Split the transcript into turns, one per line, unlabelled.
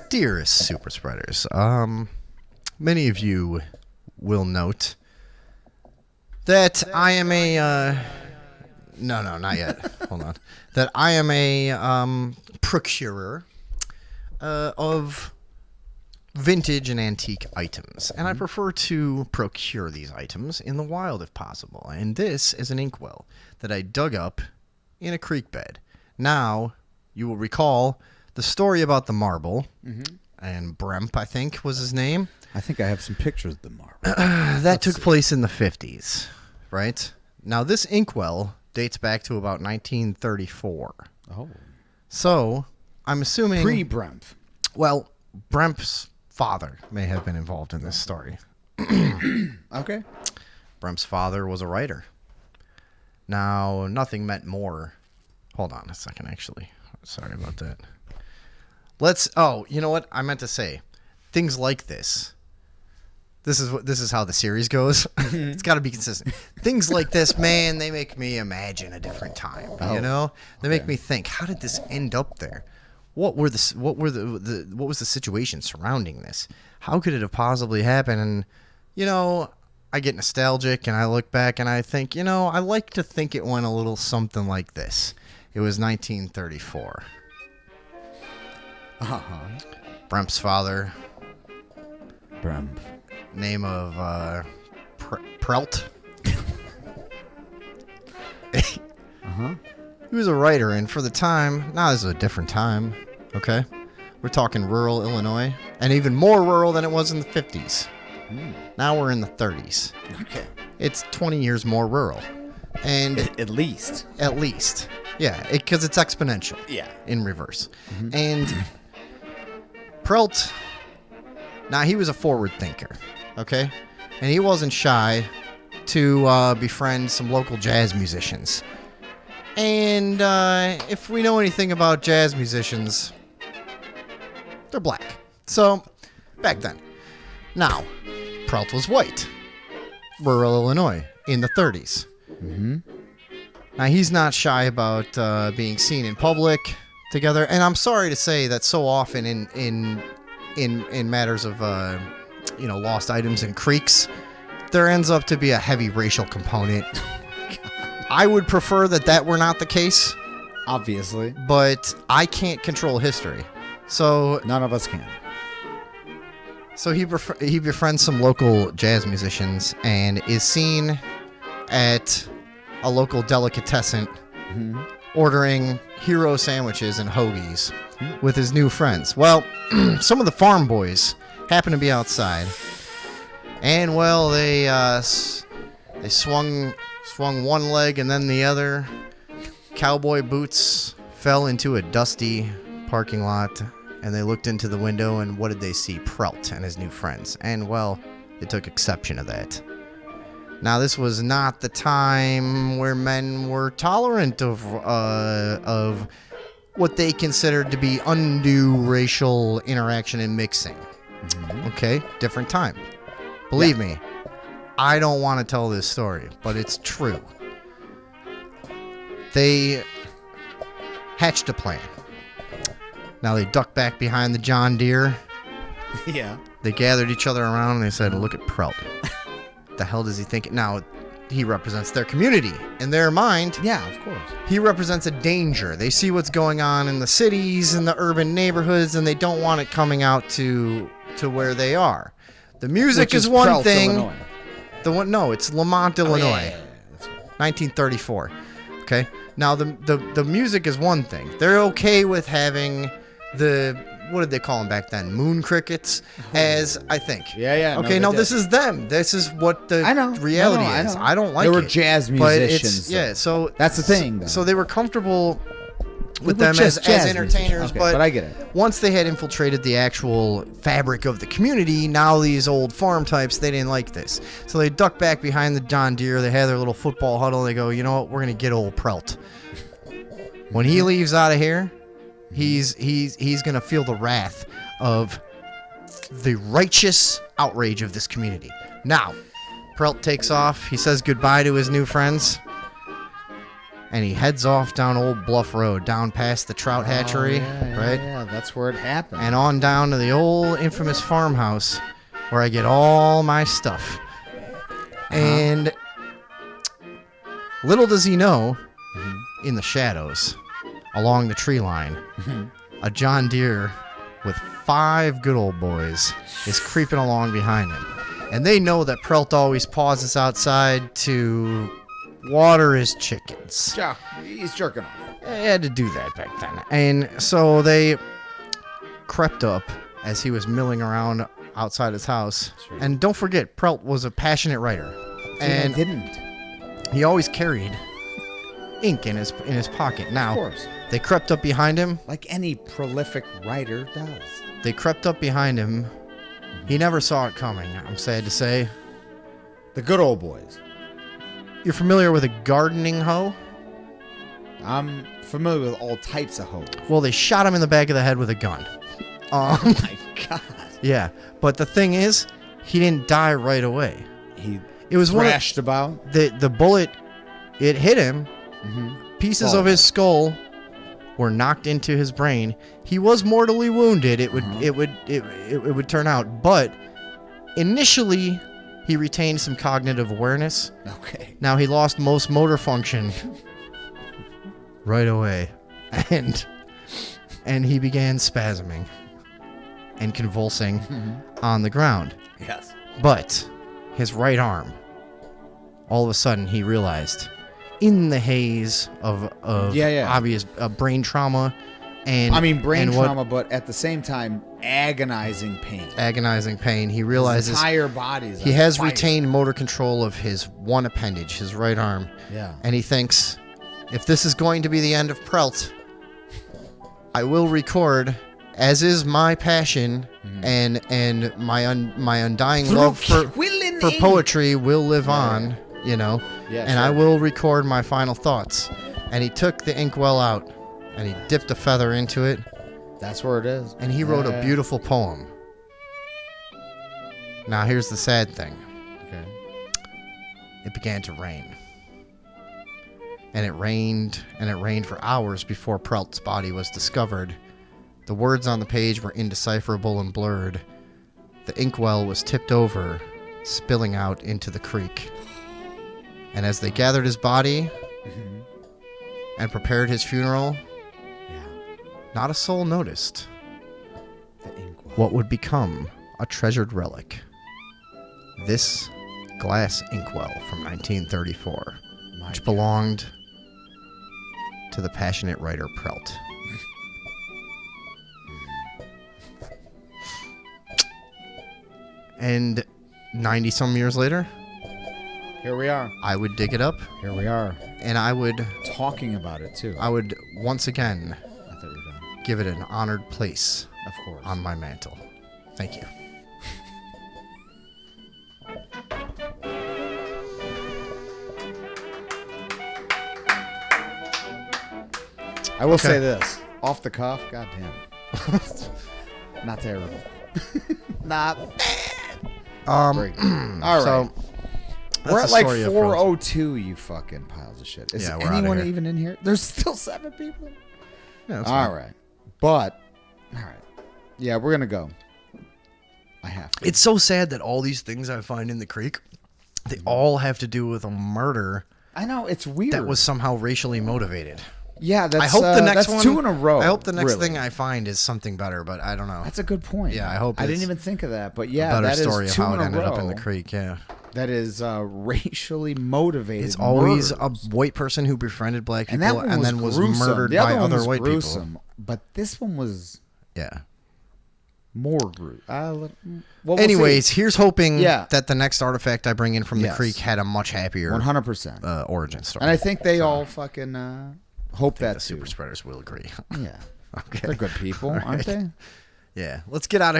Dearest super spreaders, many of you will note that I am a no, not yet. Hold on. That I am a procurer of vintage and antique items, and I prefer to procure these items in the wild if possible. And this is an inkwell that I dug up in a creek bed. Now, you will recall the story about the marble, and Bremp, I think, was his name.
I think I have some pictures of the marble.
That took place in the 50s, right? Now, this inkwell dates back to about 1934.
Oh.
So, I'm assuming...
Pre-Bremp.
Well, Bremp's father may have been involved in this story.
Okay.
Bremp's father was a writer. Now, nothing meant more. Hold on a second, actually. Sorry about that. Oh, you know what? I meant to say, things like this. This is how the series goes. It's got to be consistent. Things like this, man, they make me imagine a different time. You know, they make me think, how did this end up there? What was the situation surrounding this? How could it have possibly happened? And you know, I get nostalgic and I look back and I think, you know, I like to think it went a little something like this. It was 1934. Bremp's father.
Bremp.
Name of Prelt. He was a writer, and for the time, now this is a different time, okay? We're talking rural Illinois, and even more rural than it was in the 50s. Now we're in the 30s.
Okay.
It's 20 years more rural. And
At least.
at least. Yeah, because it's exponential.
Yeah.
In reverse. And Prelt, now he was a forward thinker, okay? And he wasn't shy to befriend some local jazz musicians. And if we know anything about jazz musicians, they're black. So, back then. Now, Prelt was white. Rural Illinois in the 30s. Now, he's not shy about being seen in public together. And I'm sorry to say that so often in matters of lost items and creeks, there ends up to be a heavy racial component. I would prefer that were not the case,
Obviously.
but I can't control history. So
None of us can.
he befriends some local jazz musicians and is seen at a local delicatessen ordering hero sandwiches and hoagies with his new friends. Well, some of the farm boys happen to be outside, and well, they swung one leg and then the other. Cowboy boots fell into a dusty parking lot, and they looked into the window, and what did they see? Prelt and his new friends. And well, they took exception to that. Now, this was not the time where men were tolerant of what they considered to be undue racial interaction and mixing. Okay, different time. Believe me, I don't want to tell this story, but it's true. They hatched a plan. Now they ducked back behind the John Deere.
Yeah.
They gathered each other around and they said, look at Prelt. The hell does he think? Now, he represents their community. In their mind,
Yeah, of course.
he represents a danger. They see what's going on in the cities and the urban neighborhoods, and they don't want it coming out to where they are. The music
Which
is one
Prelt,
thing.
Illinois.
No, it's Lamont, Illinois.
Yeah. That's right.
1934. Okay? Now, the music is one thing. They're okay with having what did they call them back then? Moon crickets, as I think.
Yeah.
Okay,
no,
this is them. This is what the
I know.
reality
I
is.
know.
I don't like it.
They were jazz
but
musicians,
it's, so
That's the thing, though.
So they were comfortable with
They were
them as
just jazz
entertainers,
musicians. Okay, but I get it.
Once they had infiltrated the actual fabric of the community, now these old farm types, they didn't like this. So they ducked back behind the John Deere. They had their little football huddle. They go, you know what? We're going to get old Prelt. When he leaves out of here, he's going to feel the wrath of the righteous outrage of this community. Now, Prelt takes off. He says goodbye to his new friends. and he heads off down Old Bluff Road, down past the trout hatchery, right?
Yeah, that's where it happened.
And on down to the old infamous farmhouse where I get all my stuff. And little does he know, in the shadows, along the tree line, a John Deere with 5 good old boys is creeping along behind him. And they know that Prelt always pauses outside to water his chickens.
Yeah, he's jerking off.
They had to do that back then. And so they crept up as he was milling around outside his house.
Sure.
And don't forget, Prelt was a passionate writer. And
I didn't.
he always carried ink in his pocket.
Of
Now,
course.
they crept up behind him.
Like any prolific writer does.
They crept up behind him. He never saw it coming, I'm sad to say.
The good old boys.
You're familiar with a gardening hoe?
I'm familiar with all types of hoes.
Well, they shot him in the back of the head with a gun.
My God.
Yeah, but the thing is, he didn't die right away.
He
It was one of-
thrashed about.
the bullet, it hit him. Pieces
Oh.
of his skull were knocked into his brain. He was mortally wounded. It would turn out, but initially he retained some cognitive awareness.
Okay.
Now he lost most motor function right away, and he began spasming and convulsing on the ground.
Yes.
But his right arm, all of a sudden he realized, in the haze of obvious brain trauma, and
I mean, brain
and what-
trauma, but at the same time, agonizing pain.
agonizing pain, he
His
realizes
entire body's
he
on
has
fire.
retained motor control of his one appendage, his right arm,
Yeah.
and he thinks, if this is going to be the end of Prelt, I will record, as is my passion, and my undying love for poetry will live on, you know,
Yeah,
and I
sure.
will record my final thoughts. And he took the inkwell out, and he dipped a feather into it,
That's where it is.
and he wrote a beautiful poem. Now here's the sad thing.
Okay.
It began to rain. And it rained for hours before Prelt's body was discovered. The words on the page were indecipherable and blurred. The inkwell was tipped over, spilling out into the creek. And as they gathered his body and prepared his funeral,
Yeah.
not a soul noticed
The inkwell.
what would become a treasured relic. This glass inkwell from 1934,
My
which
God.
belonged to the passionate writer Prelt. And 90 some years later,
Here we are.
I would dig it up,
Here we are.
and I would
Talking about it, too.
once again
I thought we were done.
give it an honored place
Of course.
on my mantle. Thank you.
I will
Okay.
say this. Off the cuff, goddamn. Not terrible. Not very good. All right.
So
We're
that's
at
the
like
story of Prelt.
4:02, you fucking piles of shit. Is
Yeah, we're outta
anyone
here.
even in here? There's still 7 people?
Yeah, that's
All
fine.
right. But, all right. Yeah, we're going to go. I have to.
It's so sad that all these things I find in the creek, they all have to do with a murder
I know, it's weird.
that was somehow racially motivated.
Yeah, that's
I hope the next
that's
one
2 in a row.
I hope the next
really.
thing I find is something better, but I don't know.
That's a good point.
Yeah, I hope
I didn't
it's
even think of that, but
a
yeah,
better
that
story
is
of
2
how
in
it
a
ended up in the
row.
creek. Yeah,
That is racially motivated.
it's always a
murders.
white person who befriended black people
And that one
and
was
then was
gruesome.
murdered
the
by
other one
other
was
white
gruesome,
people.
But this one was
Yeah.
more gruesome. Well,
Anyways, here's hoping
Yeah.
that the next artifact I bring in from the
Yes.
creek had a much happier
100%.
origin story.
And I think they all fucking hope that
the
too.
super spreaders will agree.
Yeah,
Okay.
they're good people,
All
aren't
right.
they?
Yeah. Let's get out of